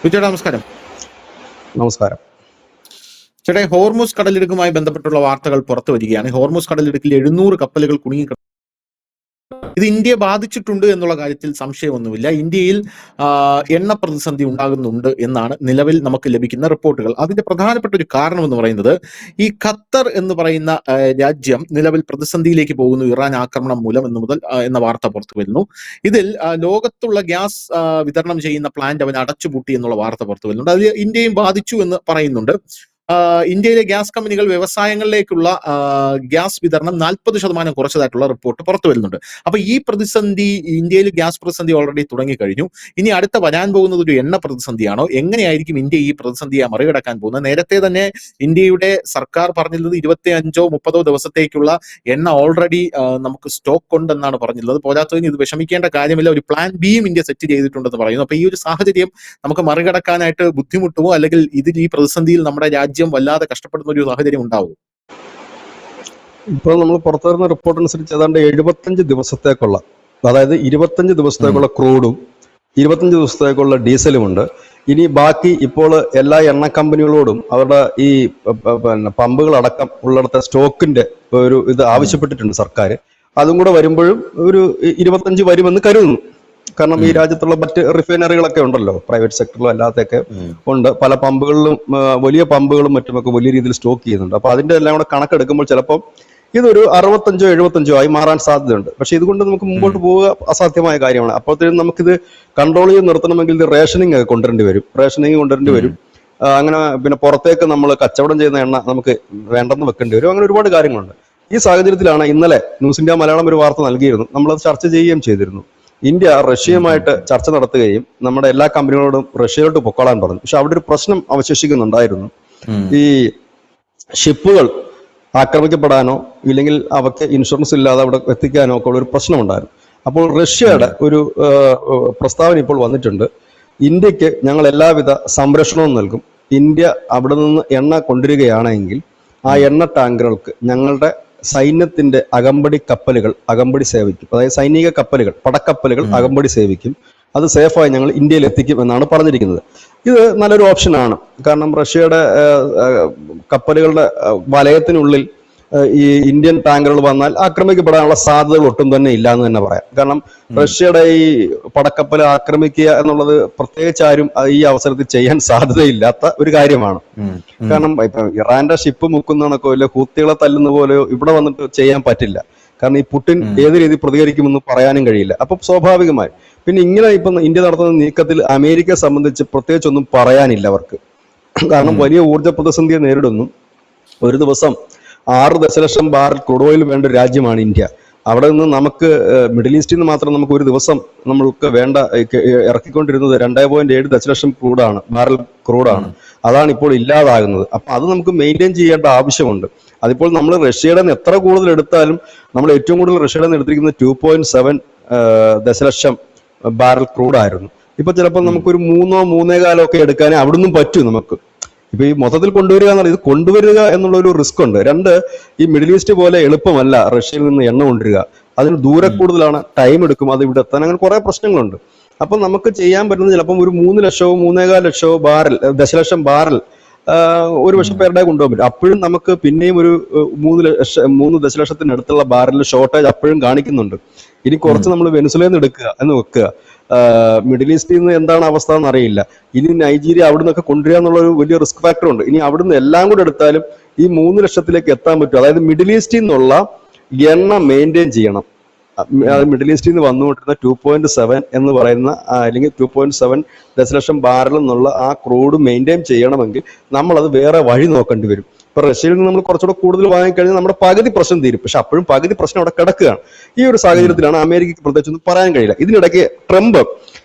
ചേട്ടാ നമസ്കാരം. നമസ്കാരം. ചേട്ടാ, ഹോർമുസ് കടലിടുക്കുമായി ബന്ധപ്പെട്ടുള്ള വാർത്തകൾ പുറത്തു വരികയാണ്. ഹോർമുസ് കടലിടുക്കിൽ 700 കപ്പലുകൾ കുടുങ്ങി. ഇത് ഇന്ത്യയെ ബാധിച്ചിട്ടുണ്ട് എന്നുള്ള കാര്യത്തിൽ സംശയമൊന്നുമില്ല. ഇന്ത്യയിൽ എണ്ണ പ്രതിസന്ധി ഉണ്ടാകുന്നുണ്ട് എന്നാണ് നിലവിൽ നമുക്ക് ലഭിക്കുന്ന റിപ്പോർട്ടുകൾ. അതിന്റെ പ്രധാനപ്പെട്ട ഒരു കാരണം എന്ന് പറയുന്നത്, ഈ ഖത്തർ എന്ന് പറയുന്ന രാജ്യം നിലവിൽ പ്രതിസന്ധിയിലേക്ക് പോകുന്നു ഇറാൻ ആക്രമണം മൂലം എന്ന വാർത്ത പുറത്തു വരുന്നു. ഇതിൽ ലോകത്തുള്ള ഗ്യാസ് വിതരണം ചെയ്യുന്ന പ്ലാന്റ് അവൻ അടച്ചുപൂട്ടി എന്നുള്ള വാർത്ത പുറത്തു വരുന്നുണ്ട്. അത് ഇന്ത്യയും ബാധിച്ചു എന്ന് പറയുന്നുണ്ട്. ഇന്ത്യയിലെ ഗ്യാസ് കമ്പനികൾ വ്യവസായങ്ങളിലേക്കുള്ള ഗ്യാസ് വിതരണം 40% കുറച്ചതായിട്ടുള്ള റിപ്പോർട്ട് പുറത്തു വരുന്നുണ്ട്. അപ്പൊ ഈ പ്രതിസന്ധി, ഇന്ത്യയിൽ ഗ്യാസ് പ്രതിസന്ധി ഓൾറെഡി തുടങ്ങിക്കഴിഞ്ഞു. ഇനി അടുത്ത വരാൻ പോകുന്നത് ഒരു എണ്ണ പ്രതിസന്ധിയാണോ? എങ്ങനെയായിരിക്കും ഇന്ത്യ ഈ പ്രതിസന്ധിയെ മറികടക്കാൻ പോകുന്നത്? നേരത്തെ തന്നെ ഇന്ത്യയുടെ സർക്കാർ പറഞ്ഞിരുന്നത് 25-30 ദിവസത്തേക്കുള്ള എണ്ണ ഓൾറെഡി നമുക്ക് സ്റ്റോക്ക് ഉണ്ടെന്നാണ് പറഞ്ഞിരുന്നത്. പോരാത്തതിന് ഇത് വിഷമിക്കേണ്ട കാര്യമില്ല, ഒരു പ്ലാൻ ബിയും ഇന്ത്യ സെറ്റ് ചെയ്തിട്ടുണ്ടെന്ന് പറയുന്നു. അപ്പൊ ഈ ഒരു സാഹചര്യം നമുക്ക് മറികടക്കാനായിട്ട് ബുദ്ധിമുട്ടുമോ, അല്ലെങ്കിൽ ഈ പ്രതിസന്ധിയിൽ നമ്മുടെ രാജ്യം വല്ലാതെ കഷ്ടപ്പെടുന്ന ഒരു സാഹചര്യം ഉണ്ടാവും? ഇപ്പോൾ നമ്മൾ പുറത്തു വരുന്ന റിപ്പോർട്ട് അനുസരിച്ച് ഏതാണ്ട് 75 ദിവസത്തേക്കുള്ള, അതായത് 25 ദിവസത്തേക്കുള്ള ക്രൂഡും 25 ദിവസത്തേക്കുള്ള ഡീസലുമുണ്ട്. ഇനി ബാക്കി ഇപ്പോൾ എല്ലാ എണ്ണ കമ്പനികളോടും അവരുടെ ഈ പമ്പുകളടക്കം ഉള്ളിടത്തെ സ്റ്റോക്കിന്റെ ഒരു ഇത് ആവശ്യപ്പെട്ടിട്ടുണ്ട് സർക്കാർ. അതും കൂടെ വരുമ്പോഴും ഒരു 25 വരുമെന്ന് കരുതുന്നു. കാരണം ഈ രാജ്യത്തുള്ള മറ്റ് റിഫൈനറികളൊക്കെ ഉണ്ടല്ലോ, പ്രൈവറ്റ് സെക്ടറിലും അല്ലാത്തൊക്കെ ഉണ്ട്. പല പമ്പുകളിലും, വലിയ പമ്പുകളും മറ്റുമൊക്കെ വലിയ രീതിയിൽ സ്റ്റോക്ക് ചെയ്യുന്നുണ്ട്. അപ്പൊ അതിന്റെ എല്ലാം കൂടെ കണക്കെടുക്കുമ്പോൾ ചിലപ്പോൾ ഇതൊരു 65-70 ആയി മാറാൻ സാധ്യതയുണ്ട്. പക്ഷെ ഇതുകൊണ്ട് നമുക്ക് മുമ്പോട്ട് പോവുക അസാധ്യമായ കാര്യമാണ്. അപ്പോഴത്തേക്കും നമുക്കിത് കൺട്രോൾ ചെയ്ത് നിർത്തണമെങ്കിൽ ഇത് റേഷനിങ് ഒക്കെ കൊണ്ടുവരേണ്ടി വരും. അങ്ങനെ പിന്നെ പുറത്തേക്ക് നമ്മൾ കച്ചവടം ചെയ്യുന്ന എണ്ണ നമുക്ക് വേണ്ടെന്ന് വെക്കേണ്ടി വരും. അങ്ങനെ ഒരുപാട് കാര്യങ്ങളുണ്ട്. ഈ സാഹചര്യത്തിലാണ് ഇന്നലെ ന്യൂസ് ഇന്ത്യ മലയാളം ഒരു വാർത്ത നൽകിയിരുന്നു. നമ്മളത് ചർച്ച ചെയ്യുകയും ചെയ്തിരുന്നു. ഇന്ത്യ റഷ്യയുമായിട്ട് ചർച്ച നടത്തുകയും നമ്മുടെ എല്ലാ കമ്പനികളോടും റഷ്യയിലോട്ട് പൊക്കോളാൻ പറഞ്ഞു. പക്ഷെ അവിടെ ഒരു പ്രശ്നം അവശേഷിക്കുന്നുണ്ടായിരുന്നു. ഈ ഷിപ്പുകൾ ആക്രമിക്കപ്പെടാനോ ഇല്ലെങ്കിൽ അവർക്ക് ഇൻഷുറൻസ് ഇല്ലാതെ അവിടെ എത്തിക്കാനോ ഒക്കെ ഉള്ള ഒരു പ്രശ്നമുണ്ടായിരുന്നു. അപ്പോൾ റഷ്യയുടെ ഒരു പ്രസ്താവന ഇപ്പോൾ വന്നിട്ടുണ്ട്. ഇന്ത്യക്ക് ഞങ്ങൾ എല്ലാവിധ സംരക്ഷണവും നൽകും. ഇന്ത്യ അവിടെ നിന്ന് എണ്ണ കൊണ്ടുവരികയാണെങ്കിൽ ആ എണ്ണ ടാങ്കറുകൾക്ക് ഞങ്ങളുടെ സൈന്യത്തിന്റെ അകമ്പടി സേവിക്കും. അതായത് സൈനിക കപ്പലുകൾ, പടക്കപ്പലുകൾ അകമ്പടി സേവിക്കും. അത് സേഫായി ഞങ്ങൾ ഇന്ത്യയിൽ എത്തിക്കും എന്നാണ് പറഞ്ഞിരിക്കുന്നത്. ഇത് നല്ലൊരു ഓപ്ഷനാണ്. കാരണം റഷ്യയുടെ കപ്പലുകളുടെ വലയത്തിനുള്ളിൽ ഈ ഇന്ത്യൻ ടാങ്കറുകൾ വന്നാൽ ആക്രമിക്കപ്പെടാനുള്ള സാധ്യതകൾ ഒട്ടും തന്നെ ഇല്ല എന്ന് തന്നെ പറയാം. കാരണം റഷ്യയുടെ ഈ പടക്കപ്പൽ ആക്രമിക്കുക എന്നുള്ളത് പ്രത്യേകിച്ച് ആരും ഈ അവസരത്തിൽ ചെയ്യാൻ സാധ്യതയില്ലാത്ത ഒരു കാര്യമാണ്. കാരണം ഇപ്പൊ ഇറാന്റെ ഷിപ്പ് മുക്കുന്നതാണൊക്കെ ഇല്ല, ഹൂത്തികളെ തല്ലുന്ന പോലെയോ ഇവിടെ വന്നിട്ട് ചെയ്യാൻ പറ്റില്ല. കാരണം ഈ പുടിൻ ഏത് രീതിയിൽ പ്രതികരിക്കുമെന്ന് പറയാനും കഴിയില്ല. അപ്പൊ സ്വാഭാവികമായി പിന്നെ ഇങ്ങനെ ഇപ്പൊ ഇന്ത്യ നടത്തുന്ന നീക്കത്തിൽ അമേരിക്കയെ സംബന്ധിച്ച് പ്രത്യേകിച്ച് ഒന്നും പറയാനില്ല അവർക്ക്. കാരണം വലിയ ഊർജ്ജ പ്രതിസന്ധിയെ നേരിടുന്നു. ഒരു ദിവസം 6 ദശലക്ഷം ബാരൽ ക്രൂഡ് ഓയിൽ വേണ്ട ഒരു രാജ്യമാണ് ഇന്ത്യ. അവിടെ നിന്ന് നമുക്ക് മിഡിൽ ഈസ്റ്റിൽ നിന്ന് മാത്രം നമുക്ക് ഒരു ദിവസം നമ്മൾക്ക് വേണ്ട ഇറക്കിക്കൊണ്ടിരുന്നത് 2.7 ദശലക്ഷം ബാരൽ ക്രൂഡാണ്. അതാണ് ഇപ്പോൾ ഇല്ലാതാകുന്നത്. അപ്പൊ അത് നമുക്ക് മെയിൻറ്റെയിൻ ചെയ്യേണ്ട ആവശ്യമുണ്ട്. അതിപ്പോൾ നമ്മൾ റഷ്യയുടെ നിന്ന് എത്ര കൂടുതൽ എടുത്താലും നമ്മൾ ഏറ്റവും കൂടുതൽ റഷ്യയുടെ നിന്ന് എടുത്തിരിക്കുന്നത് 2.7 ദശലക്ഷം ബാരൽ ക്രൂഡായിരുന്നു. ഇപ്പൊ ചിലപ്പോൾ നമുക്കൊരു 3-3.25 ഒക്കെ എടുക്കാനേ അവിടുന്ന് പറ്റൂ നമുക്ക്. ഇപ്പൊ ഈ മൊത്തത്തിൽ കൊണ്ടുവരിക എന്നുള്ളത്, ഇത് കൊണ്ടുവരിക എന്നുള്ള ഒരു റിസ്ക് ഉണ്ട്. 2, ഈ മിഡിൽ ഈസ്റ്റ് പോലെ എളുപ്പമല്ല റഷ്യയിൽ നിന്ന് എണ്ണ കൊണ്ടുവരിക. അതിന് ദൂരെ കൂടുതലാണ്, ടൈം എടുക്കും അത് ഇവിടെ എത്താൻ. അങ്ങനെ കുറെ പ്രശ്നങ്ങളുണ്ട്. അപ്പൊ നമുക്ക് ചെയ്യാൻ പറ്റുന്നത് ചിലപ്പം ഒരു 3 ലക്ഷമോ 3.25 ദശലക്ഷം ബാരൽ ഒരു പക്ഷെ പേരുടെ കൊണ്ടുപോകാൻ പറ്റും. അപ്പോഴും നമുക്ക് പിന്നെയും ഒരു 3 ദശലക്ഷത്തിനടുത്തുള്ള ബാരലിൽ ഷോർട്ടേജ് അപ്പോഴും കാണിക്കുന്നുണ്ട്. ഇനി കുറച്ച് നമ്മൾ വെനിസുലയിൽ നിന്ന് എടുക്കുക എന്ന് വെക്കുക, മിഡിൽ ഈസ്റ്റിൽ നിന്ന് എന്താണ് അവസ്ഥ എന്ന് അറിയില്ല. ഇനി നൈജീരിയ അവിടെ നിന്നൊക്കെ കൊണ്ടുവരിക എന്നുള്ള ഒരു വലിയ റിസ്ക് ഫാക്ടർ ഉണ്ട്. ഇനി അവിടുന്ന് എല്ലാം കൂടെ എടുത്താലും ഈ 3 ലക്ഷത്തിലേക്ക് എത്താൻ പറ്റും. അതായത് മിഡിൽ ഈസ്റ്റിൽ നിന്നുള്ള എണ്ണ മെയിൻറ്റെയിൻ ചെയ്യണം. മിഡിൽ ഈസ്റ്റിൽ നിന്ന് വന്നുകൊണ്ടിരുന്ന 2.7 എന്ന് പറയുന്ന അല്ലെങ്കിൽ 2.7 ദശലക്ഷം ബാരൽ എന്നുള്ള ആ ക്രൂഡ് മെയിൻറ്റെയിൻ ചെയ്യണമെങ്കിൽ നമ്മളത് വേറെ വഴി നോക്കേണ്ടി വരും. ഇപ്പൊ റഷ്യയിൽ നിന്ന് നമ്മൾ കുറച്ചുകൂടെ കൂടുതൽ വാങ്ങിക്കഴിഞ്ഞാൽ നമ്മുടെ പകുതി പ്രശ്നം തീരും. പക്ഷെ അപ്പോഴും പകുതി പ്രശ്നം അവിടെ കിടക്കുകയാണ്. ഈ ഒരു സാഹചര്യത്തിലാണ് അമേരിക്കക്ക് പ്രത്യേകിച്ചൊന്നും പറയാൻ കഴിയില്ല. ഇതിനിടയ്ക്ക് ട്രംപ്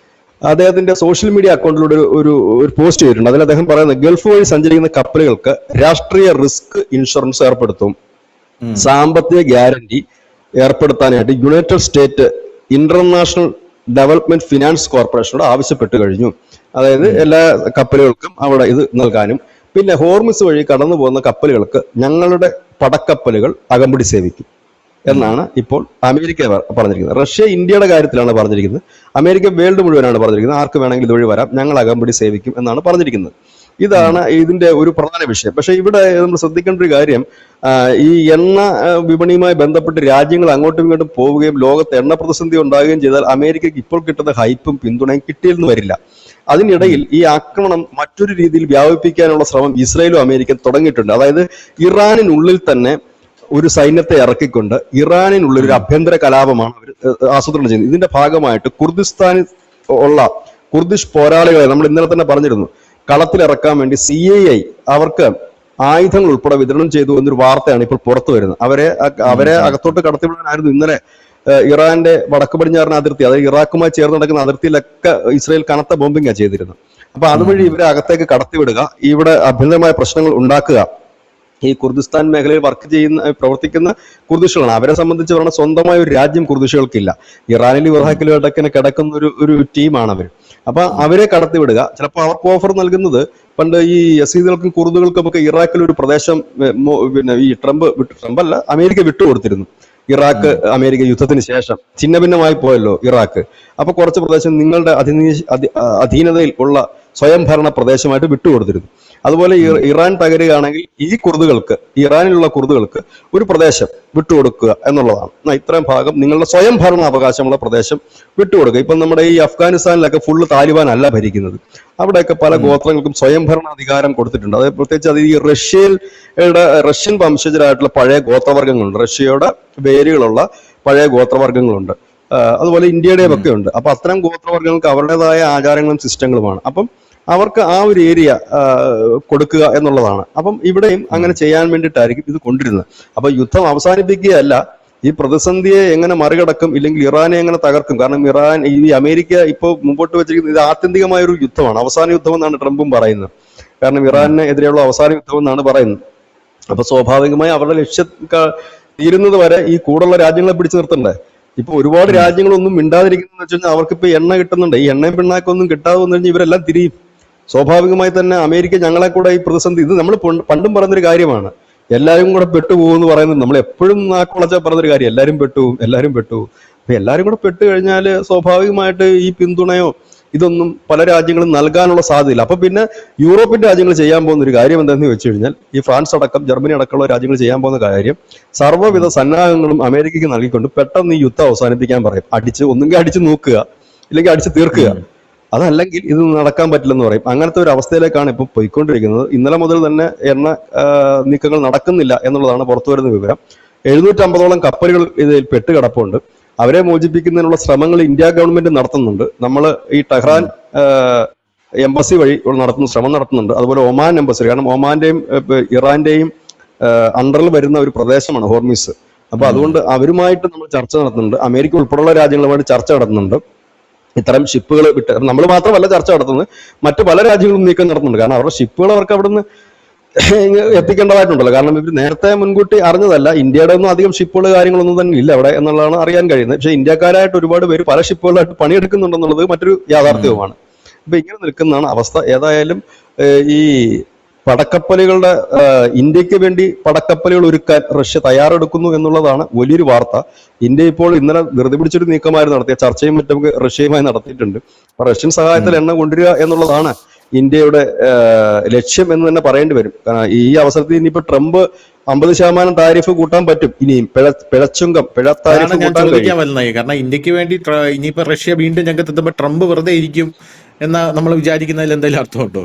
അദ്ദേഹത്തിന്റെ സോഷ്യൽ മീഡിയ അക്കൗണ്ടിലൂടെ ഒരു പോസ്റ്റ് ചെയ്തിട്ടുണ്ട്. അതിൽ അദ്ദേഹം പറയുന്നത്, ഗൾഫ് വഴി സഞ്ചരിക്കുന്ന കപ്പലുകൾക്ക് രാഷ്ട്രീയ റിസ്ക് ഇൻഷുറൻസ് ഏർപ്പെടുത്തും. സാമ്പത്തിക ഗ്യാരണ്ടി ഏർപ്പെടുത്താനായിട്ട് united state international development finance കോർപ്പറേഷനോട് ആവശ്യപ്പെട്ടു കഴിഞ്ഞു. അതായത് എല്ലാ കപ്പലുകൾക്കും അവിടെ ഇത് നൽകാനും, പിന്നെ ഹോർമുസ് വഴി കടന്നു പോകുന്ന കപ്പലുകൾക്ക് ഞങ്ങളുടെ പടക്കപ്പലുകൾ അകമ്പടി സേവിക്കും. എന്നാണ് ഇപ്പോൾ അമേരിക്ക പറഞ്ഞിരിക്കുന്നത്. റഷ്യ ഇന്ത്യയുടെ കാര്യത്തിലാണ് പറഞ്ഞിരിക്കുന്നത്. അമേരിക്ക വേൾഡ് മുഴുവനാണ് പറഞ്ഞിരിക്കുന്നത്. ആർക്ക് വേണമെങ്കിലും ഇതുവഴി വരാം, ഞങ്ങൾ അകമ്പടി സേവിക്കും എന്നാണ് പറഞ്ഞിരിക്കുന്നത്. ഇതാണ് ഇതിന്റെ ഒരു പ്രധാന വിഷയം. പക്ഷെ ഇവിടെ നമ്മൾ ശ്രദ്ധിക്കേണ്ട ഒരു കാര്യം, ഈ എണ്ണ വിപണിയുമായി ബന്ധപ്പെട്ട് രാജ്യങ്ങൾ അങ്ങോട്ടും ഇങ്ങോട്ടും പോവുകയും ലോകത്ത് എണ്ണ പ്രതിസന്ധി ഉണ്ടാകുകയും ചെയ്താൽ അമേരിക്കയ്ക്ക് ഇപ്പോൾ കിട്ടുന്ന ഹൈപ്പും പിന്തുണയും കിട്ടിയെന്ന് വരില്ല. അതിനിടയിൽ ഈ ആക്രമണം മറ്റൊരു രീതിയിൽ വ്യാപിപ്പിക്കാനുള്ള ശ്രമം ഇസ്രായേലും അമേരിക്കയും തുടങ്ങിയിട്ടുണ്ട്. അതായത് ഇറാനിനുള്ളിൽ തന്നെ ഒരു സൈന്യത്തെ ഇറക്കിക്കൊണ്ട് ഇറാനിനുള്ളിൽ ഒരു ആഭ്യന്തര കലാപമാണ് അവർ ആസൂത്രണം ചെയ്യുന്നത്. ഇതിന്റെ ഭാഗമായിട്ട് കുർദിസ്ഥാനിൽ ഉള്ള കുർദിഷ് പോരാളികളെ നമ്മൾ ഇന്നലെ തന്നെ പറഞ്ഞിരുന്നു, കളത്തിലിറക്കാൻ വേണ്ടി CIA അവർക്ക് ആയുധങ്ങൾ ഉൾപ്പെടെ വിതരണം ചെയ്തു എന്നൊരു വാർത്തയാണ് ഇപ്പോൾ പുറത്തു വരുന്നത്. അവരെ അകത്തോട്ട് കടത്തിവിടാനായിരുന്നു ഇന്നലെ ഇറാന്റെ വടക്ക് പടിഞ്ഞാറൻ അതിർത്തി, അതായത് ഇറാഖുമായി ചേർന്ന് നടക്കുന്ന അതിർത്തിയിലൊക്കെ ഇസ്രായേൽ കനത്ത ബോംബിംഗാണ് ചെയ്തിരുന്നത്. അപ്പൊ അതുവഴി ഇവരെ അകത്തേക്ക് കടത്തിവിടുക, ഇവിടെ ആഭ്യന്തരമായ പ്രശ്നങ്ങൾ ഉണ്ടാക്കുക. ഈ കുർദിസ്ഥാൻ മേഖലയിൽ പ്രവർത്തിക്കുന്ന കുർദിഷുകളാണ്. അവരെ സംബന്ധിച്ച് പറഞ്ഞാൽ സ്വന്തമായ ഒരു രാജ്യം കുർദിഷുകൾക്കില്ല. ഇറാനിലും ഇറാഖിലും ഇടയ്ക്കിനെ കിടക്കുന്ന ഒരു ടീമാണ് അവർ. അപ്പൊ അവരെ കടത്തിവിടുക. ചിലപ്പോൾ അവർക്ക് ഓഫർ നൽകുന്നത്, പണ്ട് ഈ യസീദുകൾക്കും കുർദുകൾക്കും ഒക്കെ ഇറാഖിൽ ഒരു പ്രദേശം പിന്നെ ഈ ട്രംപല്ല അമേരിക്ക വിട്ടുകൊടുത്തിരുന്നു. ഇറാഖ് അമേരിക്ക യുദ്ധത്തിന് ശേഷം ഛിന്ന ഭിന്നമായി പോയല്ലോ ഇറാഖ്. അപ്പൊ കുറച്ച് പ്രദേശം നിങ്ങളുടെ അധീനതയിൽ ഉള്ള സ്വയംഭരണ പ്രദേശമായിട്ട് വിട്ടുകൊടുത്തിരുന്നു. അതുപോലെ ഇറാൻ തകരുകയാണെങ്കിൽ ഈ കുർദുകൾക്ക്, ഇറാനിലുള്ള കുർദുകൾക്ക് ഒരു പ്രദേശം വിട്ടുകൊടുക്കുക എന്നുള്ളതാണ്. ഇത്രയും ഭാഗം നിങ്ങളുടെ സ്വയം ഭരണ അവകാശമുള്ള പ്രദേശം വിട്ടുകൊടുക്കുക. ഇപ്പം നമ്മുടെ ഈ അഫ്ഗാനിസ്ഥാനിലൊക്കെ ഫുള്ള് താലിബാൻ അല്ല ഭരിക്കുന്നത്. അവിടെയൊക്കെ പല ഗോത്രങ്ങൾക്കും സ്വയം ഭരണ അധികാരം കൊടുത്തിട്ടുണ്ട്. അത് പ്രത്യേകിച്ച് അത് ഈ റഷ്യൻ വംശജരായിട്ടുള്ള പഴയ ഗോത്രവർഗ്ഗങ്ങളുണ്ട്, റഷ്യയുടെ വേരുകളുള്ള പഴയ ഗോത്രവർഗ്ഗങ്ങളുണ്ട്. അതുപോലെ ഇന്ത്യയുടെയും ഒക്കെ ഉണ്ട്. അപ്പൊ അത്തരം ഗോത്രവർഗ്ഗങ്ങൾക്ക് അവരുടേതായ ആചാരങ്ങളും സിസ്റ്റങ്ങളുമാണ്. അപ്പം അവർക്ക് ആ ഒരു ഏരിയ കൊടുക്കുക എന്നുള്ളതാണ്. അപ്പം ഇവിടെയും അങ്ങനെ ചെയ്യാൻ വേണ്ടിയിട്ടായിരിക്കും ഇത് കൊണ്ടിരുന്നത്. അപ്പൊ യുദ്ധം അവസാനിപ്പിക്കുകയല്ല, ഈ പ്രതിസന്ധിയെ എങ്ങനെ മറികടക്കും, ഇല്ലെങ്കിൽ ഇറാനെ എങ്ങനെ തകർക്കും. കാരണം ഈ അമേരിക്ക ഇപ്പോൾ മുമ്പോട്ട് വെച്ചിരിക്കുന്നത് ഇത് ആത്യന്തികമായ ഒരു യുദ്ധമാണ്, അവസാന യുദ്ധം എന്നാണ് ട്രംപും പറയുന്നത്. കാരണം ഇറാന് എതിരെയുള്ള അവസാന യുദ്ധം എന്നാണ് പറയുന്നത്. അപ്പൊ സ്വാഭാവികമായി അവരുടെ ലക്ഷ്യം തീരുന്നത് വരെ ഈ കൂടുള്ള രാജ്യങ്ങളെ പിടിച്ചു നിർത്തണ്ടേ. ഇപ്പൊ ഒരുപാട് രാജ്യങ്ങളൊന്നും മിണ്ടാതിരിക്കുന്ന വെച്ച് കഴിഞ്ഞാൽ അവർക്കിപ്പോ എണ്ണ കിട്ടുന്നുണ്ട്. ഈ എണ്ണയും പിണ്ണാക്കൊന്നും കിട്ടാതെ വന്നു കഴിഞ്ഞാൽ ഇവരെല്ലാം തിരിയും. സ്വാഭാവികമായി തന്നെ അമേരിക്ക ഞങ്ങളെ കൂടെ ഈ പ്രതിസന്ധി, ഇത് നമ്മൾ പണ്ടും പറഞ്ഞൊരു കാര്യമാണ്, എല്ലാവരും കൂടെ പെട്ടുപോകുമെന്ന് പറയുന്നത് നമ്മൾ എപ്പോഴും നാക്കുളച്ചാൽ പറഞ്ഞൊരു കാര്യം, എല്ലാവരും പെട്ടുപോകും. അപ്പൊ എല്ലാവരും കൂടെ പെട്ട് കഴിഞ്ഞാൽ സ്വാഭാവികമായിട്ട് ഈ പിന്തുണയോ ഇതൊന്നും പല രാജ്യങ്ങളും നൽകാനുള്ള സാധ്യതയില്ല. അപ്പൊ പിന്നെ യൂറോപ്യൻ രാജ്യങ്ങൾ ചെയ്യാൻ പോകുന്ന ഒരു കാര്യം എന്താണെന്ന് വെച്ച് കഴിഞ്ഞാൽ, ഈ ഫ്രാൻസ് അടക്കം ജർമ്മനി അടക്കമുള്ള രാജ്യങ്ങൾ ചെയ്യാൻ പോകുന്ന കാര്യം, സർവ്വവിധ സന്നാഹങ്ങളും അമേരിക്കയ്ക്ക് നൽകിക്കൊണ്ട് പെട്ടെന്ന് ഈ യുദ്ധം അവസാനിപ്പിക്കാൻ പറയും. ഒന്നുകിൽ അടിച്ചു നോക്കുക, ഇല്ലെങ്കിൽ അടിച്ചു തീർക്കുക. അതല്ലെങ്കിൽ ഇത് നടക്കാൻ പറ്റില്ലെന്ന് പറയും. അങ്ങനത്തെ ഒരു അവസ്ഥയിലേക്കാണ് ഇപ്പൊ പോയിക്കൊണ്ടിരിക്കുന്നത്. ഇന്നലെ മുതൽ തന്നെ എണ്ണ നീക്കങ്ങൾ നടക്കുന്നില്ല എന്നുള്ളതാണ് പുറത്തു വരുന്ന വിവരം. 750ഓളം കപ്പലുകൾ ഇതിൽ പെട്ടുകിടപ്പുണ്ട്. അവരെ മോചിപ്പിക്കുന്നതിനുള്ള ശ്രമങ്ങൾ ഇന്ത്യ ഗവൺമെന്റ് നടത്തുന്നുണ്ട്. നമ്മൾ ഈ ടെഹ്റാൻ എംബസി വഴി ശ്രമം നടത്തുന്നുണ്ട്. അതുപോലെ ഒമാൻ എംബസി, കാരണം ഒമാന്റെയും ഇറാന്റെയും അണ്ടറിൽ വരുന്ന ഒരു പ്രദേശമാണ് ഹോർമിസ്. അപ്പൊ അതുകൊണ്ട് അവരുമായിട്ട് നമ്മൾ ചർച്ച നടത്തുന്നുണ്ട്. അമേരിക്ക ഉൾപ്പെടെയുള്ള രാജ്യങ്ങളുമായിട്ട് ചർച്ച നടത്തുന്നുണ്ട്. ഇത്തരം ഷിപ്പുകൾ വിട്ട് നമ്മൾ മാത്രമല്ല ചർച്ച നടത്തുന്നത്, മറ്റു പല രാജ്യങ്ങളും നീക്കം നടത്തുന്നുണ്ട്. കാരണം അവരുടെ ഷിപ്പുകൾ അവർക്ക് അവിടുന്ന് എത്തിക്കേണ്ടതായിട്ടുണ്ടല്ലോ. കാരണം ഇവർ നേരത്തെ മുൻകൂട്ടി അറിഞ്ഞതല്ല. ഇന്ത്യയുടെ ഒന്നും അധികം ഷിപ്പുകൾ കാര്യങ്ങളൊന്നും തന്നെ ഇല്ല അവിടെ എന്നുള്ളതാണ് അറിയാൻ കഴിയുന്നത്. പക്ഷെ ഇന്ത്യക്കാരായിട്ട് ഒരുപാട് പേര് പല ഷിപ്പുകളായിട്ട് പണിയെടുക്കുന്നുണ്ടെന്നുള്ളത് മറ്റൊരു യാഥാർത്ഥ്യവുമാണ്. അപ്പൊ ഇങ്ങനെ നിൽക്കുന്നതാണ് അവസ്ഥ. ഏതായാലും ഈ പടക്കപ്പലുകളുടെ ഇന്ത്യക്ക് വേണ്ടി പടക്കപ്പലുകൾ ഒരുക്കാൻ റഷ്യ തയ്യാറെടുക്കുന്നു എന്നുള്ളതാണ് വലിയൊരു വാർത്ത. ഇന്ത്യ ഇപ്പോൾ ഇന്നലെ ധൃതി പിടിച്ചൊരു നീക്കമായിരുന്നു നടത്തിയ ചർച്ചയും മറ്റും റഷ്യയുമായി നടത്തിയിട്ടുണ്ട്. അപ്പൊ റഷ്യൻ സഹായത്തിൽ എണ്ണ കൊണ്ടുവരിക എന്നുള്ളതാണ് ഇന്ത്യയുടെ ലക്ഷ്യം എന്ന് തന്നെ പറയേണ്ടി വരും. കാരണം ഈ അവസരത്തിൽ ഇനിയിപ്പോ ട്രംപ് 50% താരിഫ് കൂട്ടാൻ പറ്റും. ഇനിയും പിഴ താരിഫ് കൂട്ടാൻ കഴിയും. കാരണം ഇന്ത്യക്ക് വേണ്ടി ഇനിയിപ്പോ റഷ്യ വീണ്ടും രംഗത്തെത്തുമ്പോൾ ട്രംപ് വെറുതെ ഇരിക്കും എന്ന നമ്മൾ വിചാരിക്കുന്നതിൽ എന്തെങ്കിലും അർത്ഥമുണ്ടോ?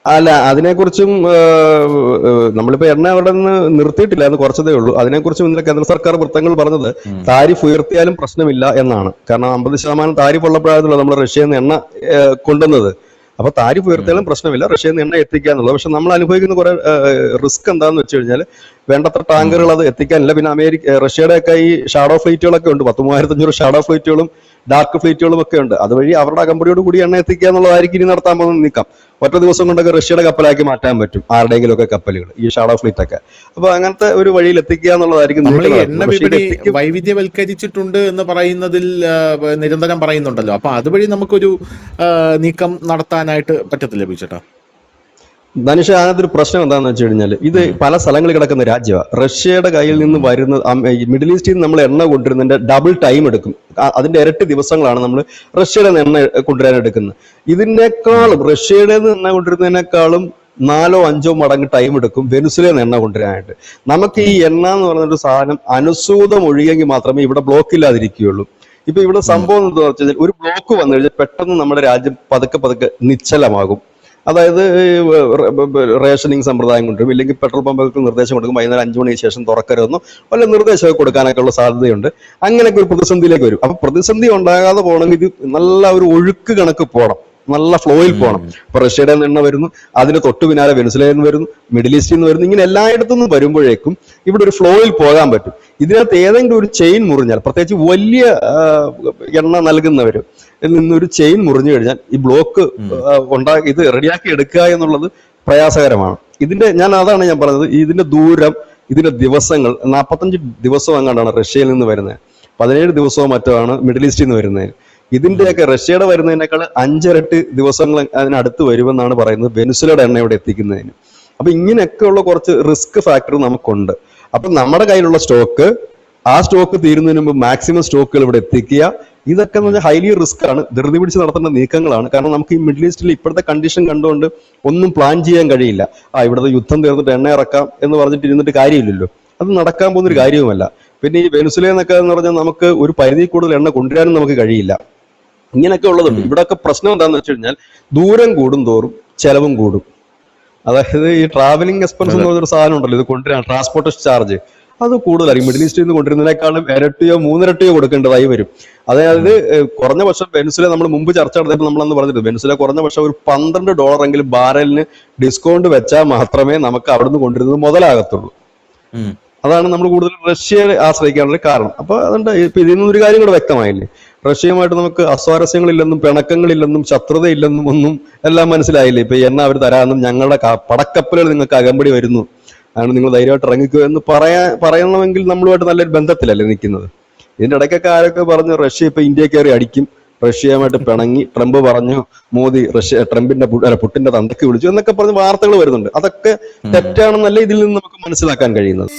അല്ല, അതിനെക്കുറിച്ചും നമ്മളിപ്പോ എണ്ണ അവിടെ നിന്ന് നിർത്തിയിട്ടില്ല എന്ന് കുറച്ചതേ ഉള്ളൂ. അതിനെക്കുറിച്ചും ഇന്നലെ കേന്ദ്ര സർക്കാർ വൃത്തങ്ങൾ പറഞ്ഞത് താരിഫ് ഉയർത്തിയാലും പ്രശ്നമില്ല എന്നാണ്. കാരണം 50% താരിഫ് ഉള്ളപ്പോഴാണല്ലോ നമ്മൾ റഷ്യയിൽ നിന്ന് എണ്ണ കൊണ്ടുവന്നത്. അപ്പൊ താരിഫ് ഉയർത്തിയാലും പ്രശ്നമില്ല, റഷ്യയിൽ നിന്ന് എണ്ണ എത്തിക്കുക എന്നുള്ളത്. പക്ഷെ നമ്മൾ അനുഭവിക്കുന്ന കുറെ റിസ്ക് എന്താണെന്ന് വെച്ച് കഴിഞ്ഞാൽ, വേണ്ടത്ര ടാങ്കറുകൾ അത് എത്തിക്കാനില്ല. പിന്നെ റഷ്യയുടെ ഒക്കെ ഈ ഷാഡോ ഫ്ലീറ്റുകളൊക്കെ ഉണ്ട്, 10,500 ഷാഡോ ഫ്ലീറ്റുകളും ഡാർക്ക് ഫ്ലീറ്റുകളും ഒക്കെ ഉണ്ട്. അതുവഴി അവരുടെ അകമ്പടിയോട് കൂടി എണ്ണ എത്തിക്കുക എന്നുള്ളതായിരിക്കും ഇനി നടത്താൻ പോകുന്ന നീക്കം. ഒറ്റ ദിവസം കൊണ്ടൊക്കെ റഷ്യയുടെ കപ്പലാക്കി മാറ്റാൻ പറ്റും ആരുടെയെങ്കിലും ഒക്കെ കപ്പലുകൾ, ഈ ഷാഡോ ഫ്ലീറ്റ് ഒക്കെ. അപ്പൊ അങ്ങനത്തെ ഒരു വഴിയിൽ എത്തിക്കുക എന്നുള്ളതായിരിക്കും. വൈവിധ്യവൽക്കരിച്ചിട്ടുണ്ട് എന്ന് പറയുന്നതിൽ നിരന്തരം പറയുന്നുണ്ടല്ലോ. അപ്പൊ അതുവഴി നമുക്കൊരു നീക്കം നടത്താനായിട്ട് പറ്റത്തില്ല ബിച്ചേട്ടാ? ധനുഷ, അതിനകത്ത് ഒരു പ്രശ്നം എന്താണെന്ന് വെച്ച് കഴിഞ്ഞാൽ ഇത് പല സ്ഥലങ്ങളിൽ കിടക്കുന്ന രാജ്യമാണ്. റഷ്യയുടെ കയ്യിൽ നിന്ന് വരുന്ന മിഡിൽ ഈസ്റ്റിൽ നിന്ന് നമ്മൾ എണ്ണ കൊണ്ടുവരുന്നതിന്റെ ഡബിൾ ടൈം എടുക്കും. അതിന്റെ ഇരട്ടി ദിവസങ്ങളാണ് നമ്മൾ റഷ്യയുടെ നിന്ന് എണ്ണ കൊണ്ടുവരാൻ എടുക്കുന്നത്. ഇതിനേക്കാളും റഷ്യയുടെ നിന്ന് എണ്ണ കൊണ്ടുവരുന്നതിനേക്കാളും 4-5 മടങ്ങ് ടൈം എടുക്കും വെനുസുലയിൽ നിന്ന് എണ്ണ കൊണ്ടുവരാനായിട്ട്. നമുക്ക് ഈ എണ്ണ എന്ന് പറയുന്നൊരു സാധനം അനുസൂതം ഒഴിയെങ്കിൽ മാത്രമേ ഇവിടെ ബ്ലോക്ക് ഇല്ലാതിരിക്കുകയുള്ളൂ. ഇപ്പൊ ഇവിടെ സംഭവം എന്താ വെച്ച് കഴിഞ്ഞാൽ ഒരു ബ്ലോക്ക് വന്നു കഴിഞ്ഞാൽ പെട്ടെന്ന് നമ്മുടെ രാജ്യം പതുക്കെ പതുക്കെ നിശ്ചലമാകും. അതായത് റേഷനിങ് സമ്പ്രദായം കൊണ്ടുവരും, ഇല്ലെങ്കിൽ പെട്രോൾ പമ്പുകൾക്ക് നിർദ്ദേശം കൊടുക്കും വൈകുന്നേരം 5 മണിക്ക് ശേഷം തുറക്കരുതെന്നോ വല്ല നിർദ്ദേശമൊക്കെ കൊടുക്കാനൊക്കെ ഉള്ള സാധ്യതയുണ്ട്. അങ്ങനെയൊക്കെ ഒരു പ്രതിസന്ധിയിലേക്ക് വരും. അപ്പൊ പ്രതിസന്ധി ഉണ്ടാകാതെ പോകണമെങ്കിൽ ഇത് നല്ല ഒരു ഒഴുക്ക് കണക്ക് പോകണം, നല്ല ഫ്ലോയിൽ പോകണം. ഇപ്പൊ റഷ്യയുടെ എണ്ണ വരുന്നു, അതിന് തൊട്ടു പിന്നാലെ വെനുസുലയിൽ നിന്ന് വരുന്നു, മിഡിൽ ഈസ്റ്റിൽ നിന്ന് വരുന്നു, ഇങ്ങനെ എല്ലായിടത്തു നിന്നും വരുമ്പോഴേക്കും ഇവിടെ ഒരു ഫ്ലോയിൽ പോകാൻ പറ്റും. ഇതിനകത്ത് ഏതെങ്കിലും ഒരു ചെയിൻ മുറിഞ്ഞാൽ, പ്രത്യേകിച്ച് വലിയ എണ്ണ നൽകുന്നവർ നിന്നൊരു ചെയിൻ മുറിഞ്ഞു കഴിഞ്ഞാൽ ഈ ബ്ലോക്ക് ഇത് റെഡിയാക്കി എടുക്കുക എന്നുള്ളത് പ്രയാസകരമാണ്. അതാണ് ഞാൻ പറഞ്ഞത്, ഇതിന്റെ ദൂരം, ഇതിന്റെ ദിവസങ്ങൾ 45 ദിവസം അങ്ങാണ്ടാണ് റഷ്യയിൽ നിന്ന് വരുന്നത്, 17 ദിവസവും മറ്റാണ് മിഡിൽ ഈസ്റ്റിൽ നിന്ന് വരുന്നത്. ഇതിന്റെയൊക്കെ റഷ്യയുടെ വരുന്നതിനേക്കാൾ 5 ഇരട്ടി ദിവസങ്ങൾ അതിനടുത്ത് വരുമെന്നാണ് പറയുന്നത് വെനുസുലയുടെ എണ്ണ ഇവിടെ എത്തിക്കുന്നതിന്. അപ്പൊ ഇങ്ങനെയൊക്കെയുള്ള കുറച്ച് റിസ്ക് ഫാക്ടർ നമുക്കുണ്ട്. അപ്പൊ നമ്മുടെ കയ്യിലുള്ള സ്റ്റോക്ക്, ആ സ്റ്റോക്ക് തീരുന്നതിന് മുമ്പ് മാക്സിമം സ്റ്റോക്കുകൾ ഇവിടെ എത്തിക്കുക, ഇതൊക്കെ എന്ന് പറഞ്ഞാൽ ഹൈലി റിസ്ക് ആണ്, ധൃതി പിടിച്ച് നടത്തേണ്ട നീക്കങ്ങളാണ്. കാരണം നമുക്ക് ഈ മിഡിൽ ഈസ്റ്റിൽ ഇപ്പോഴത്തെ കണ്ടീഷൻ കണ്ടുകൊണ്ട് ഒന്നും പ്ലാൻ ചെയ്യാൻ കഴിയില്ല. ഇവിടുത്തെ യുദ്ധം തീർന്നിട്ട് എണ്ണ ഇറക്കാം എന്ന് പറഞ്ഞിട്ട് ഇരുന്നിട്ട് കാര്യമില്ലല്ലോ, അത് നടക്കാൻ പോകുന്നൊരു കാര്യവുമല്ല. പിന്നെ ഈ വെനുസുല എന്നൊക്കെ എന്ന് പറഞ്ഞാൽ നമുക്ക് ഒരു പരിധി കൂടുതൽ എണ്ണ കൊണ്ടുവരാനും നമുക്ക് കഴിയില്ല. ഇങ്ങനെയൊക്കെ ഉള്ളതുണ്ട്. ഇവിടെയൊക്കെ പ്രശ്നം എന്താണെന്ന് വെച്ച് കഴിഞ്ഞാൽ ദൂരം കൂടും തോറും ചെലവും കൂടും. അതായത് ഈ ട്രാവലിംഗ് എക്സ്പെൻസ് എന്ന് പറഞ്ഞൊരു സാധനം ഉണ്ടല്ലോ, ഇത് കൊണ്ടുവരാൻ ട്രാൻസ്പോർട്ടേഷൻ ചാർജ് അത് കൂടുതലായിരിക്കും. മിഡിൽ ഈസ്റ്റിൽ നിന്ന് കൊണ്ടുവരുന്നതിനേക്കാളും ഇരട്ടിയോ 3 ഇരട്ടിയോ കൊടുക്കേണ്ടതായി വരും. അതായത് കുറഞ്ഞ പക്ഷം വെനുസുല നമ്മൾ മുമ്പ് ചർച്ച നടത്തിയപ്പോൾ നമ്മളന്ന് പറഞ്ഞിട്ട് വെനുസുല കുറഞ്ഞ പക്ഷം ഒരു $12 എങ്കിലും ബാരലിന് ഡിസ്കൗണ്ട് വെച്ചാൽ മാത്രമേ നമുക്ക് അവിടുന്ന് കൊണ്ടുവരുന്നത് മുതലാകത്തുള്ളൂ. അതാണ് നമ്മൾ കൂടുതൽ റഷ്യയെ ആശ്രയിക്കാനുള്ള കാരണം. അപ്പൊ അതുകൊണ്ട് ഇപ്പൊ ഇതിൽ നിന്നൊരു കാര്യം കൂടെ വ്യക്തമായില്ലേ, റഷ്യയുമായിട്ട് നമുക്ക് അസ്വാരസ്യങ്ങളില്ലെന്നും പിണക്കങ്ങളില്ലെന്നും ശത്രുതയില്ലെന്നും ഒന്നും എല്ലാം മനസ്സിലായില്ലേ. ഇപ്പൊ എണ്ണ അവർ തരാമെന്നും ഞങ്ങളുടെ പടക്കപ്പലുകൾ നിങ്ങൾക്ക് അകമ്പടി വരുന്നു, അതുകൊണ്ട് നിങ്ങൾ ധൈര്യമായിട്ട് ഇറങ്ങിക്കുക എന്ന് പറയണമെങ്കിൽ നമ്മളുമായിട്ട് നല്ലൊരു ബന്ധത്തിലല്ലേ നിൽക്കുന്നത്. ഇതിന്റെ ഇടയ്ക്കൊക്കെ ആരൊക്കെ പറഞ്ഞു റഷ്യ ഇപ്പൊ ഇന്ത്യ കയറി അടിക്കും, റഷ്യയുമായിട്ട് പിണങ്ങി, ട്രംപ് പറഞ്ഞു മോദി പുട്ടിന്റെ തന്തയ്ക്ക് വിളിച്ചു എന്നൊക്കെ പറഞ്ഞ് വാർത്തകൾ വരുന്നുണ്ട്. അതൊക്കെ തെറ്റാണെന്നല്ല ഇതിൽ നിന്ന് നമുക്ക് മനസ്സിലാക്കാൻ കഴിയുന്നത്.